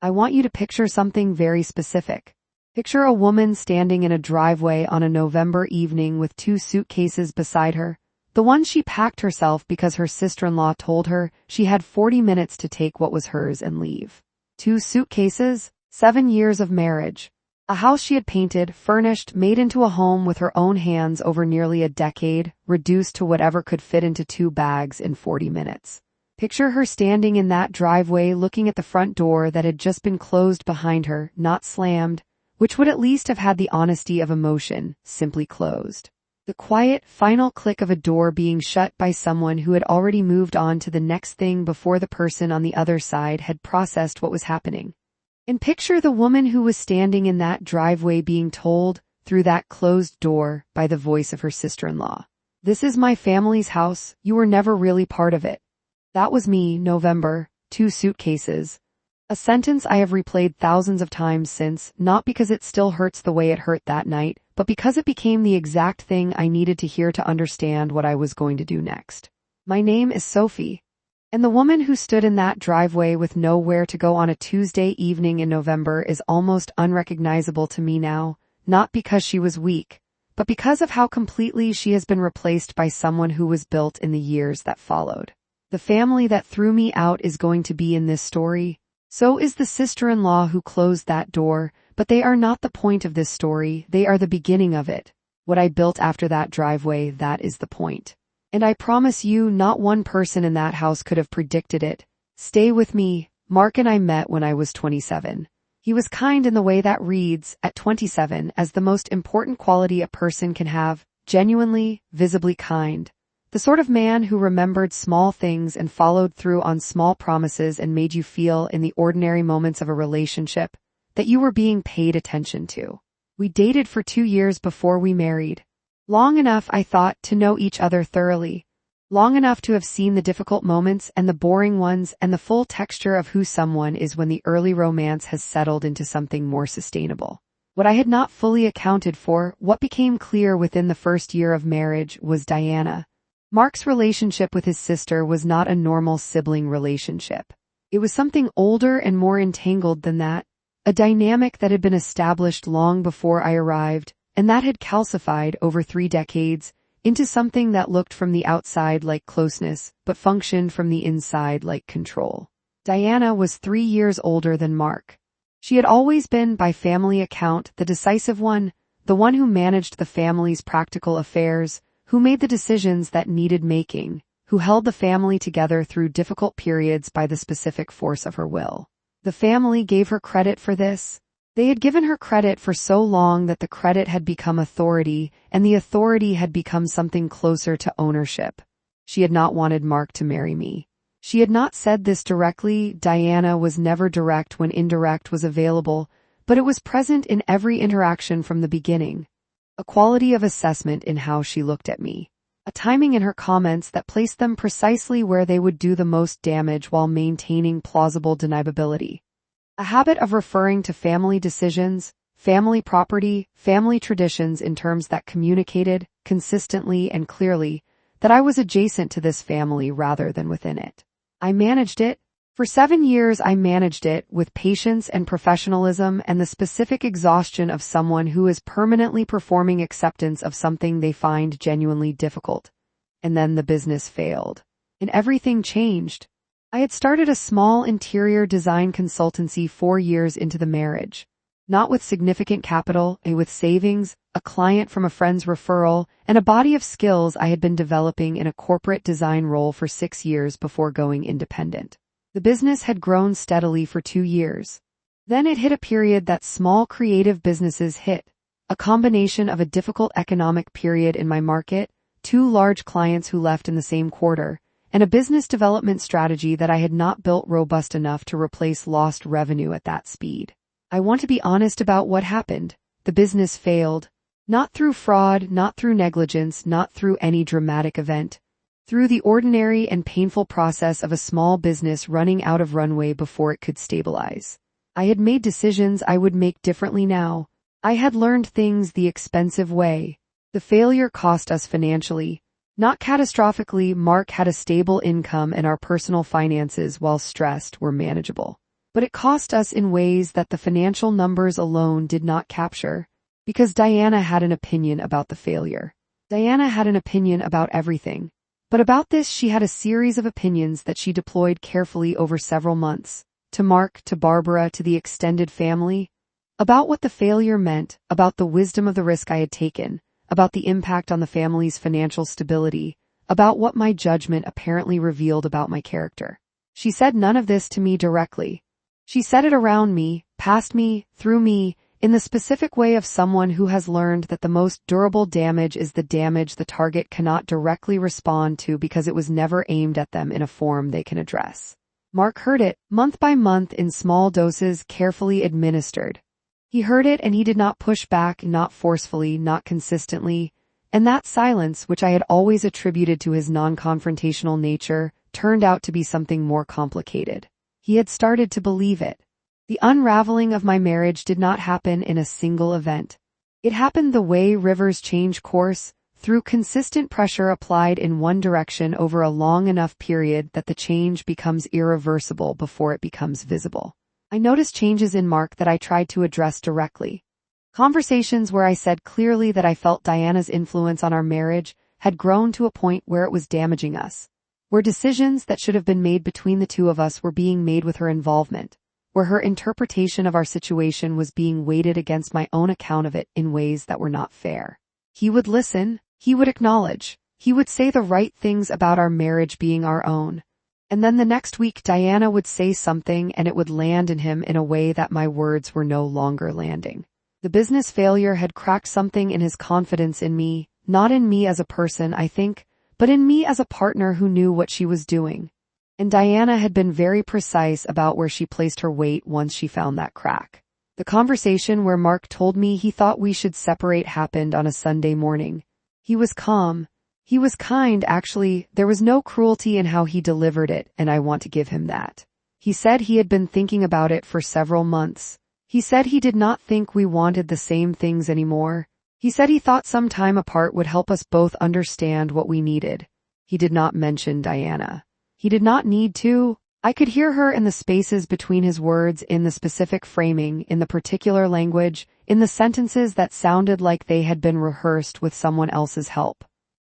I want you to picture something very specific. Picture a woman standing in a driveway on a November evening with 2 suitcases beside her. The one she packed herself because her sister-in-law told her she had 40 minutes to take what was hers and leave. 2 suitcases, 7 years of marriage. A house she had painted, furnished, made into a home with her own hands over nearly a decade, reduced to whatever could fit into 2 bags in 40 minutes. Picture her standing in that driveway looking at the front door that had just been closed behind her, not slammed, which would at least have had the honesty of emotion, simply closed. The quiet, final click of a door being shut by someone who had already moved on to the next thing before the person on the other side had processed what was happening. And picture the woman who was standing in that driveway being told, through that closed door, by the voice of her sister-in-law, "This is my family's house, you were never really part of it." That was me, November, 2 suitcases. A sentence I have replayed thousands of times since, not because it still hurts the way it hurt that night, but because it became the exact thing I needed to hear to understand what I was going to do next. My name is Sophie. And the woman who stood in that driveway with nowhere to go on a Tuesday evening in November is almost unrecognizable to me now, not because she was weak, but because of how completely she has been replaced by someone who was built in the years that followed. The family that threw me out is going to be in this story. So is the sister-in-law who closed that door, but they are not the point of this story, they are the beginning of it. What I built after that driveway, that is the point. And I promise you, not one person in that house could have predicted it. Stay with me. Mark and I met when I was 27. He was kind in the way that reads, at 27, as the most important quality a person can have, genuinely, visibly kind. The sort of man who remembered small things and followed through on small promises and made you feel in the ordinary moments of a relationship that you were being paid attention to. We dated for 2 years before we married. Long enough, I thought, to know each other thoroughly. Long enough to have seen the difficult moments and the boring ones and the full texture of who someone is when the early romance has settled into something more sustainable. What I had not fully accounted for, what became clear within the first year of marriage, was Diana. Mark's relationship with his sister was not a normal sibling relationship. It was something older and more entangled than that, a dynamic that had been established long before I arrived, and that had calcified over 3 decades into something that looked from the outside like closeness, but functioned from the inside like control. Diana was 3 years older than Mark. She had always been, by family account, the decisive one, the one who managed the family's practical affairs, who made the decisions that needed making, who held the family together through difficult periods by the specific force of her will. The family gave her credit for this. They had given her credit for so long that the credit had become authority, and the authority had become something closer to ownership. She had not wanted Mark to marry me. She had not said this directly. Diana was never direct when indirect was available, but it was present in every interaction from the beginning. A quality of assessment in how she looked at me. A timing in her comments that placed them precisely where they would do the most damage while maintaining plausible deniability. A habit of referring to family decisions, family property, family traditions in terms that communicated, consistently and clearly, that I was adjacent to this family rather than within it. I managed it. For 7 years I managed it with patience and professionalism and the specific exhaustion of someone who is permanently performing acceptance of something they find genuinely difficult. And then the business failed. And everything changed. I had started a small interior design consultancy 4 years into the marriage. Not with significant capital, with savings, a client from a friend's referral, and a body of skills I had been developing in a corporate design role for 6 years before going independent. The business had grown steadily for 2 years. Then it hit a period that small creative businesses hit, a combination of a difficult economic period in my market, 2 large clients who left in the same quarter, and a business development strategy that I had not built robust enough to replace lost revenue at that speed. I want to be honest about what happened. The business failed. Not through fraud, not through negligence, not through any dramatic event. Through the ordinary and painful process of a small business running out of runway before it could stabilize. I had made decisions I would make differently now. I had learned things the expensive way. The failure cost us financially. Not catastrophically. Mark had a stable income and our personal finances, while stressed, were manageable. But it cost us in ways that the financial numbers alone did not capture, because Diana had an opinion about the failure. Diana had an opinion about everything. But about this she had a series of opinions that she deployed carefully over several months. To Mark, to Barbara, to the extended family. About what the failure meant, about the wisdom of the risk I had taken, about the impact on the family's financial stability, about what my judgment apparently revealed about my character. She said none of this to me directly. She said it around me, past me, through me, in the specific way of someone who has learned that the most durable damage is the damage the target cannot directly respond to because it was never aimed at them in a form they can address. Mark heard it, month by month in small doses carefully administered. He heard it and he did not push back, not forcefully, not consistently, and that silence, which I had always attributed to his non-confrontational nature, turned out to be something more complicated. He had started to believe it. The unraveling of my marriage did not happen in a single event. It happened the way rivers change course, through consistent pressure applied in one direction over a long enough period that the change becomes irreversible before it becomes visible. I noticed changes in Mark that I tried to address directly. Conversations where I said clearly that I felt Diana's influence on our marriage had grown to a point where it was damaging us, where decisions that should have been made between the two of us were being made with her involvement, where her interpretation of our situation was being weighted against my own account of it in ways that were not fair. He would listen, he would acknowledge, he would say the right things about our marriage being our own. And then the next week Diana would say something and it would land in him in a way that my words were no longer landing. The business failure had cracked something in his confidence in me, not in me as a person, I think, but in me as a partner who knew what she was doing. And Diana had been very precise about where she placed her weight once she found that crack. The conversation where Mark told me he thought we should separate happened on a Sunday morning. He was calm. He was kind, actually. There was no cruelty in how he delivered it, and I want to give him that. He said he had been thinking about it for several months. He said he did not think we wanted the same things anymore. He said he thought some time apart would help us both understand what we needed. He did not mention Diana. He did not need to. I could hear her in the spaces between his words, in the specific framing, in the particular language, in the sentences that sounded like they had been rehearsed with someone else's help.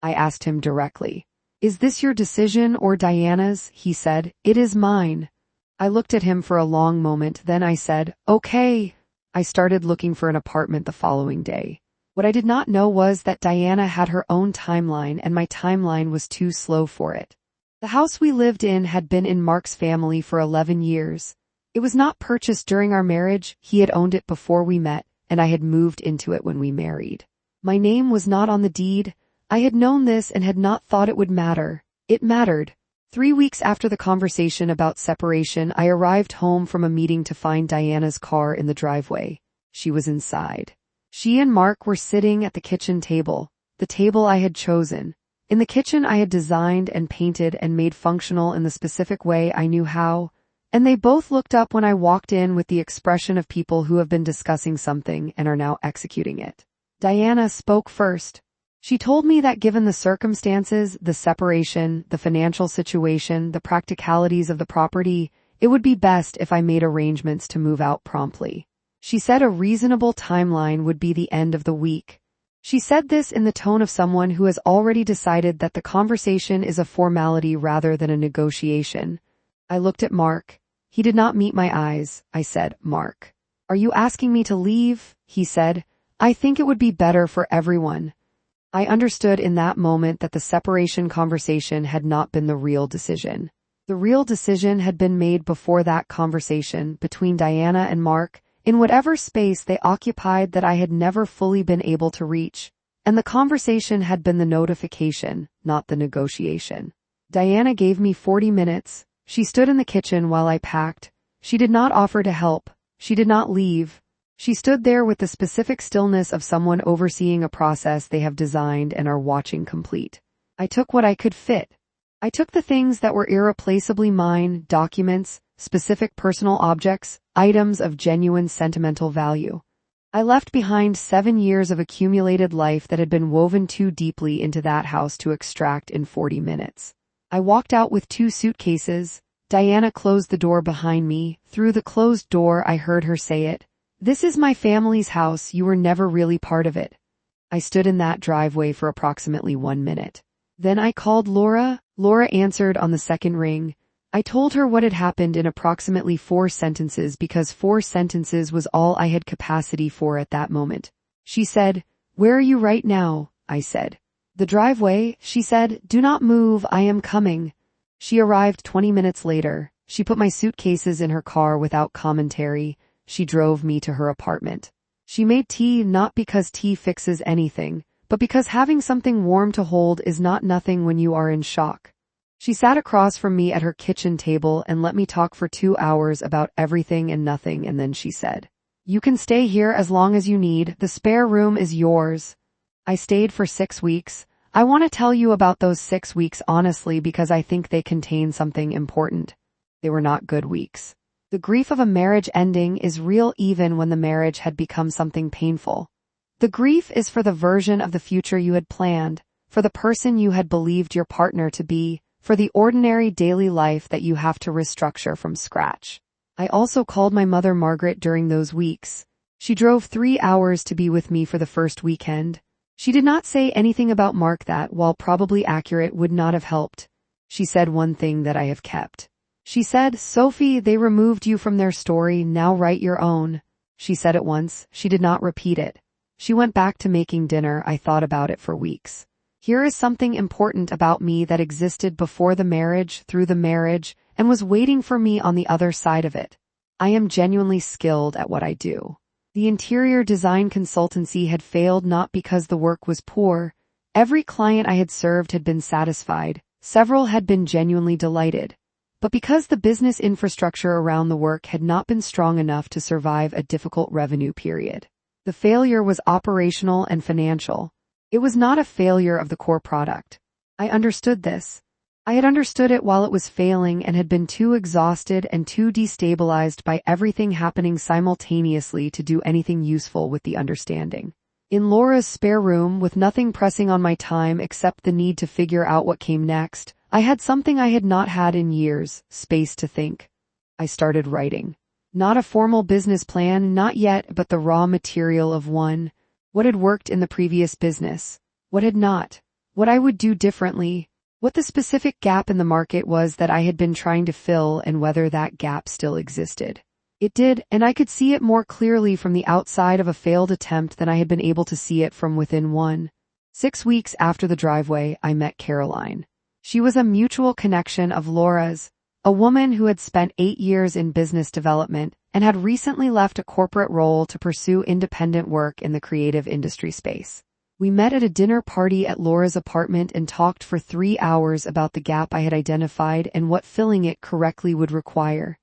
I asked him directly. "Is this your decision or Diana's?" He said. "It is mine." I looked at him for a long moment, then I said, "Okay." I started looking for an apartment the following day. What I did not know was that Diana had her own timeline and my timeline was too slow for it. The house we lived in had been in Mark's family for 11 years. It was not purchased during our marriage, he had owned it before we met, and I had moved into it when we married. My name was not on the deed. I had known this and had not thought it would matter. It mattered. 3 weeks after the conversation about separation, I arrived home from a meeting to find Diana's car in the driveway. She was inside. She and Mark were sitting at the kitchen table, the table I had chosen. In the kitchen I had designed and painted and made functional in the specific way I knew how, and they both looked up when I walked in with the expression of people who have been discussing something and are now executing it. Diana spoke first. She told me that given the circumstances, the separation, the financial situation, the practicalities of the property, it would be best if I made arrangements to move out promptly. She said a reasonable timeline would be the end of the week. She said this in the tone of someone who has already decided that the conversation is a formality rather than a negotiation. I looked at Mark. He did not meet my eyes. I said, "Mark, are you asking me to leave?" He said, "I think it would be better for everyone." I understood in that moment that the separation conversation had not been the real decision. The real decision had been made before that conversation between Diana and Mark, in whatever space they occupied that I had never fully been able to reach, and the conversation had been the notification, not the negotiation. Diana gave me 40 minutes. She stood in the kitchen while I packed. She did not offer to help. She did not leave. She stood there with the specific stillness of someone overseeing a process they have designed and are watching complete. I took what I could fit. I took the things that were irreplaceably mine, documents, specific personal objects, items of genuine sentimental value. I left behind 7 years of accumulated life that had been woven too deeply into that house to extract in 40 minutes. I walked out with 2 suitcases. Diana closed the door behind me. Through the closed door I heard her say it. "This is my family's house, you were never really part of it." I stood in that driveway for approximately 1 minute. Then I called Laura. Laura answered on the second ring. I told her what had happened in approximately 4 sentences because 4 sentences was all I had capacity for at that moment. She said, "Where are you right now?" I said. "The driveway." She said, "Do not move, I am coming." She arrived 20 minutes later. She put my suitcases in her car without commentary. She drove me to her apartment. She made tea not because tea fixes anything, but because having something warm to hold is not nothing when you are in shock. She sat across from me at her kitchen table and let me talk for 2 hours about everything and nothing, and then she said, "You can stay here as long as you need, the spare room is yours." I stayed for 6 weeks. I want to tell you about those 6 weeks honestly because I think they contain something important. They were not good weeks. The grief of a marriage ending is real even when the marriage had become something painful. The grief is for the version of the future you had planned, for the person you had believed your partner to be, for the ordinary daily life that you have to restructure from scratch. I also called my mother Margaret during those weeks. She drove 3 hours to be with me for the first weekend. She did not say anything about Mark that, while probably accurate, would not have helped. She said one thing that I have kept. She said, "Sophie, they removed you from their story, now write your own." She said it once, she did not repeat it. She went back to making dinner. I thought about it for weeks. Here is something important about me that existed before the marriage, through the marriage, and was waiting for me on the other side of it. I am genuinely skilled at what I do. The interior design consultancy had failed not because the work was poor. Every client I had served had been satisfied. Several had been genuinely delighted. But because the business infrastructure around the work had not been strong enough to survive a difficult revenue period. The failure was operational and financial. It was not a failure of the core product. I understood this. I had understood it while it was failing and had been too exhausted and too destabilized by everything happening simultaneously to do anything useful with the understanding. In Laura's spare room, with nothing pressing on my time except the need to figure out what came next, I had something I had not had in years, space to think. I started writing. Not a formal business plan, not yet, but the raw material of one. What had worked in the previous business? What had not? What I would do differently? What the specific gap in the market was that I had been trying to fill and whether that gap still existed. It did, and I could see it more clearly from the outside of a failed attempt than I had been able to see it from within one. 6 weeks after the driveway, I met Caroline. She was a mutual connection of Laura's, a woman who had spent 8 years in business development and had recently left a corporate role to pursue independent work in the creative industry space. We met at a dinner party at Laura's apartment and talked for 3 hours about the gap I had identified and what filling it correctly would require.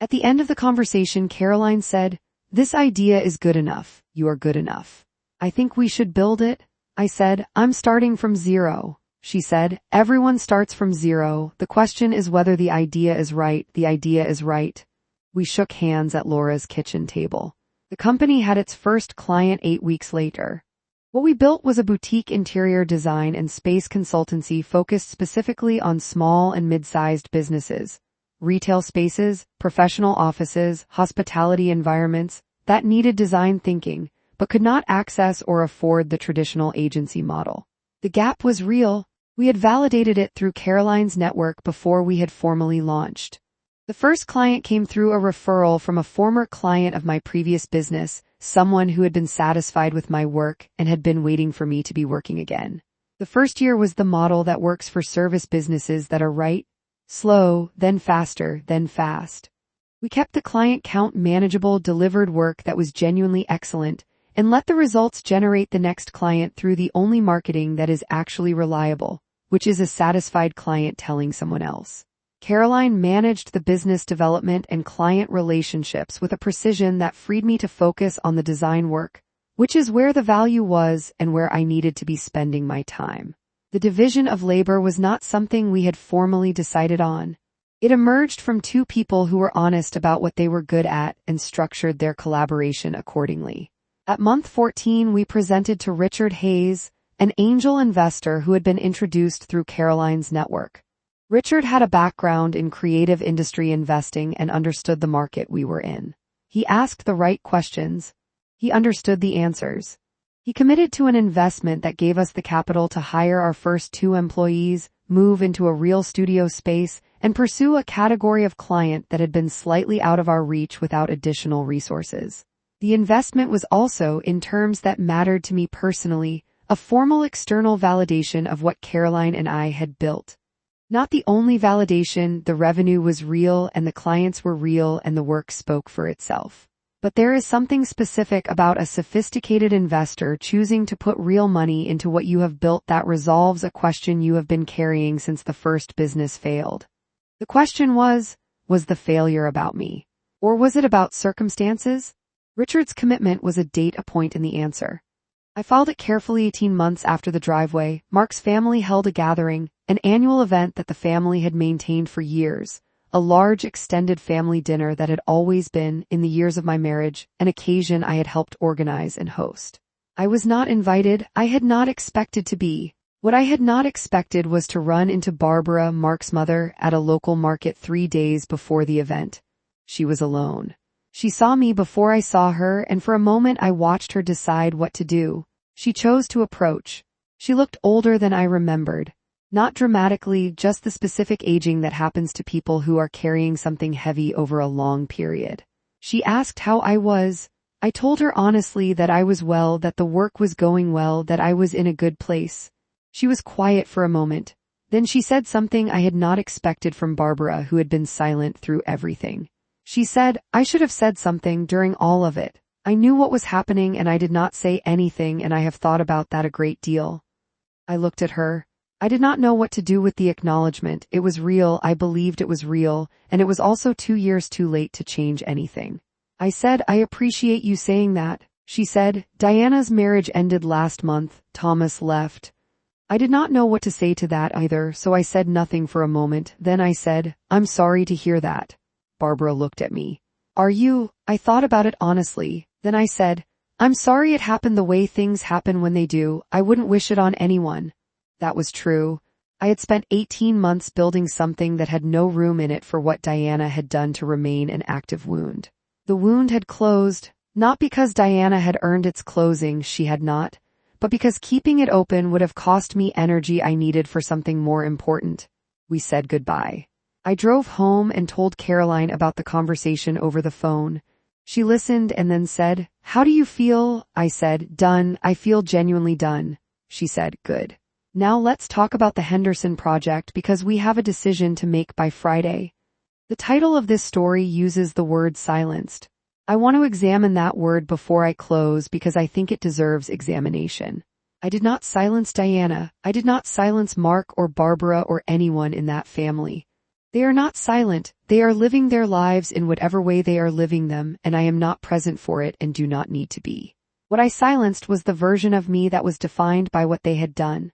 At the end of the conversation, Caroline said, "This idea is good enough. You are good enough. I think we should build it." I said, "I'm starting from zero." She said, "Everyone starts from zero. The question is whether the idea is right. The idea is right." We shook hands at Laura's kitchen table. The company had its first client 8 weeks later. What we built was a boutique interior design and space consultancy focused specifically on small and mid-sized businesses, retail spaces, professional offices, hospitality environments that needed design thinking, but could not access or afford the traditional agency model. The gap was real. We had validated it through Caroline's network before we had formally launched. The first client came through a referral from a former client of my previous business, someone who had been satisfied with my work and had been waiting for me to be working again. The first year was the model that works for service businesses that are right, slow, then faster, then fast. We kept the client count manageable, delivered work that was genuinely excellent, and let the results generate the next client through the only marketing that is actually reliable, which is a satisfied client telling someone else. Caroline managed the business development and client relationships with a precision that freed me to focus on the design work, which is where the value was and where I needed to be spending my time. The division of labor was not something we had formally decided on. It emerged from 2 people who were honest about what they were good at and structured their collaboration accordingly. At month 14, we presented to Richard Hayes, an angel investor who had been introduced through Caroline's network. Richard had a background in creative industry investing and understood the market we were in. He asked the right questions. He understood the answers. He committed to an investment that gave us the capital to hire our first 2 employees, move into a real studio space, and pursue a category of client that had been slightly out of our reach without additional resources. The investment was also, in terms that mattered to me personally, a formal external validation of what Caroline and I had built. Not the only validation, the revenue was real and the clients were real and the work spoke for itself. But there is something specific about a sophisticated investor choosing to put real money into what you have built that resolves a question you have been carrying since the first business failed. The question was the failure about me? Or was it about circumstances? Richard's commitment was a data point in the answer. I filed it carefully 18 months after the driveway. Mark's family held a gathering, an annual event that the family had maintained for years, a large extended family dinner that had always been, in the years of my marriage, an occasion I had helped organize and host. I was not invited. I had not expected to be. What I had not expected was to run into Barbara, Mark's mother, at a local market 3 days before the event. She was alone. She saw me before I saw her, and for a moment I watched her decide what to do. She chose to approach. She looked older than I remembered. Not dramatically, just the specific aging that happens to people who are carrying something heavy over a long period. She asked how I was. I told her honestly that I was well, that the work was going well, that I was in a good place. She was quiet for a moment. Then she said something I had not expected from Barbara, who had been silent through everything. She said, I should have said something during all of it. I knew what was happening and I did not say anything, and I have thought about that a great deal. I looked at her. I did not know what to do with the acknowledgement. It was real, I believed it was real, and it was also 2 years too late to change anything. I said, I appreciate you saying that. She said, Diana's marriage ended last month. Thomas left. I did not know what to say to that either, so I said nothing for a moment. Then I said, I'm sorry to hear that. Barbara looked at me. Are you? I thought about it honestly. Then I said, I'm sorry it happened the way things happen when they do. I wouldn't wish it on anyone. That was true. I had spent 18 months building something that had no room in it for what Diana had done to remain an active wound. The wound had closed, not because Diana had earned its closing, she had not, but because keeping it open would have cost me energy I needed for something more important. We said goodbye. I drove home and told Caroline about the conversation over the phone. She listened and then said, How do you feel? I said, Done. I feel genuinely done. She said, Good. Now let's talk about the Henderson project because we have a decision to make by Friday. The title of this story uses the word silenced. I want to examine that word before I close because I think it deserves examination. I did not silence Diana. I did not silence Mark or Barbara or anyone in that family. They are not silent, they are living their lives in whatever way they are living them, and I am not present for it and do not need to be. What I silenced was the version of me that was defined by what they had done.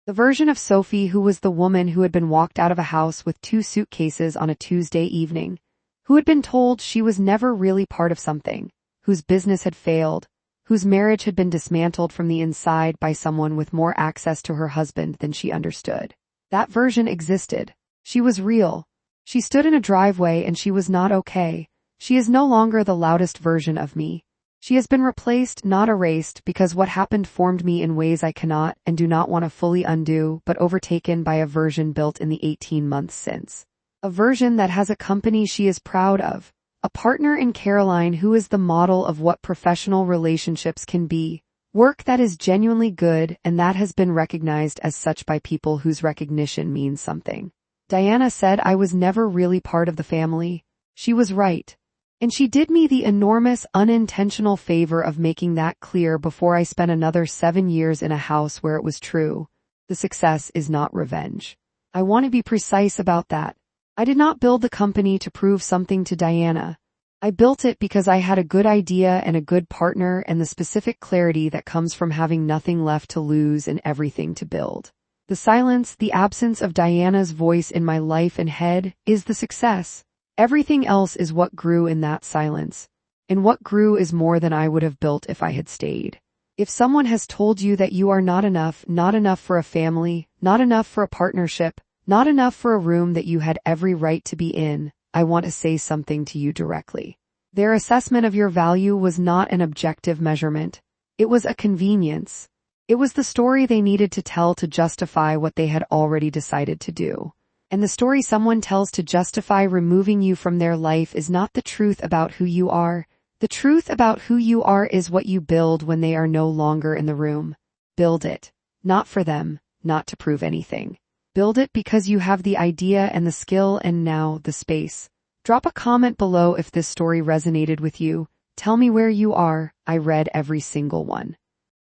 The version of Sophie who was the woman who had been walked out of a house with 2 suitcases on a Tuesday evening, who had been told she was never really part of something, whose business had failed, whose marriage had been dismantled from the inside by someone with more access to her husband than she understood. That version existed. She was real. She stood in a driveway and she was not okay. She is no longer the loudest version of me. She has been replaced, not erased, because what happened formed me in ways I cannot and do not want to fully undo, but overtaken by a version built in the 18 months since. A version that has a company she is proud of. A partner in Caroline who is the model of what professional relationships can be. Work that is genuinely good and that has been recognized as such by people whose recognition means something. Diana said I was never really part of the family. She was right. And she did me the enormous unintentional favor of making that clear before I spent another 7 years in a house where it was true. The success is not revenge. I want to be precise about that. I did not build the company to prove something to Diana. I built it because I had a good idea and a good partner and the specific clarity that comes from having nothing left to lose and everything to build. The silence, the absence of Diana's voice in my life and head, is the success. Everything else is what grew in that silence. And what grew is more than I would have built if I had stayed. If someone has told you that you are not enough for a family, not enough for a partnership, Not enough for a room that you had every right to be in. I want to say something to you directly. Their assessment of your value was not an objective measurement. It was a convenience. It was the story they needed to tell to justify what they had already decided to do. And the story someone tells to justify removing you from their life is not the truth about who you are. The truth about who you are is what you build when they are no longer in the room. Build it. Not for them, not to prove anything. Build it because you have the idea and the skill and now the space. Drop a comment below if this story resonated with you. Tell me where you are. I read every single one.